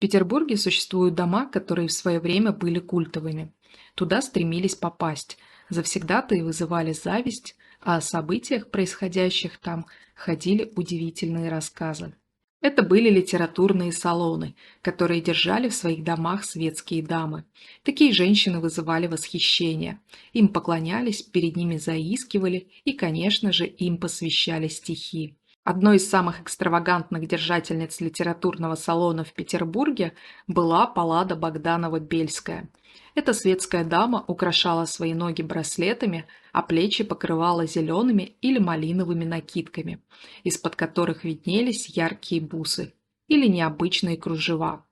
Петербурге существуют дома, которые в свое время были культовыми. Туда стремились попасть. Завсегдатаи вызывали зависть, а о событиях, происходящих там, ходили удивительные рассказы. Это были литературные салоны, которые держали в своих домах светские дамы. Такие женщины вызывали восхищение. Им поклонялись, перед ними заискивали и, конечно же, им посвящали стихи. Одной из самых экстравагантных держательниц литературного салона в Петербурге была Паллада Богданова-Бельская. Эта светская дама украшала свои ноги браслетами, а плечи покрывала зелеными или малиновыми накидками, из-под которых виднелись яркие бусы или необычные кружева.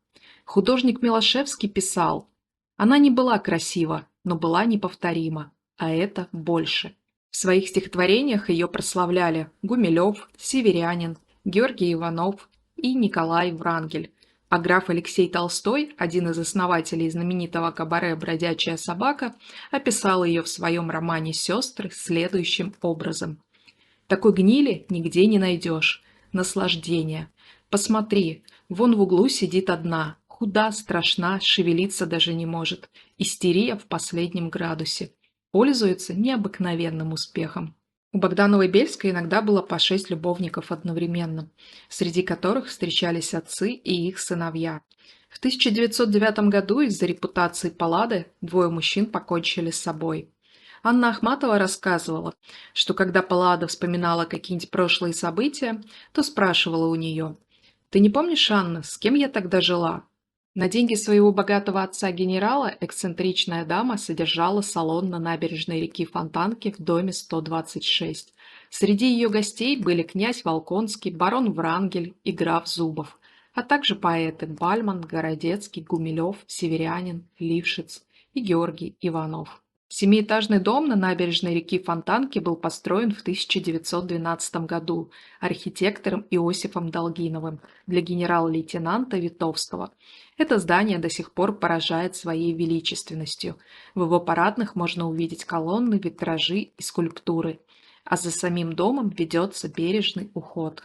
Художник Милошевский писал: «Она не была красива, но была неповторима, а это больше». В своих стихотворениях ее прославляли Гумилев, Северянин, Георгий Иванов и Николай Врангель, а граф Алексей Толстой, один из основателей знаменитого кабаре «Бродячая собака», описал ее в своем романе «Сестры» следующим образом. «Такой гнили нигде не найдешь. Наслаждение. Посмотри, вон в углу сидит одна, худа, страшна, шевелиться даже не может. Истерия в последнем градусе. Пользуется необыкновенным успехом». У Богдановой-Бельской иногда было по 6 любовников одновременно, среди которых встречались отцы и их сыновья. В 1909 году из-за репутации Паллады двое мужчин покончили с собой. Анна Ахматова рассказывала, что когда Паллада вспоминала какие-нибудь прошлые события, то спрашивала у нее: «Ты не помнишь, Анна, с кем я тогда жила?» На деньги своего богатого отца-генерала эксцентричная дама содержала салон на набережной реки Фонтанки в доме 126. Среди ее гостей были князь Волконский, барон Врангель и граф Зубов, а также поэты Бальмонт, Городецкий, Гумилев, Северянин, Лившиц и Георгий Иванов. Семиэтажный дом на набережной реки Фонтанки был построен в 1912 году архитектором Иосифом Долгиновым для генерал-лейтенанта Витовского. Это здание до сих пор поражает своей величественностью. В его парадных можно увидеть колонны, витражи и скульптуры, а за самим домом ведется бережный уход.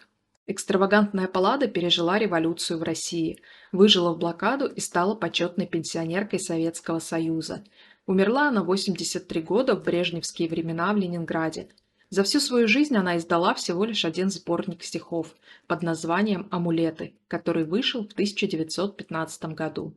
Экстравагантная Паллада пережила революцию в России, выжила в блокаду и стала почетной пенсионеркой Советского Союза. Умерла она в 83 года в брежневские времена в Ленинграде. За всю свою жизнь она издала всего лишь один сборник стихов под названием «Амулеты», который вышел в 1915 году.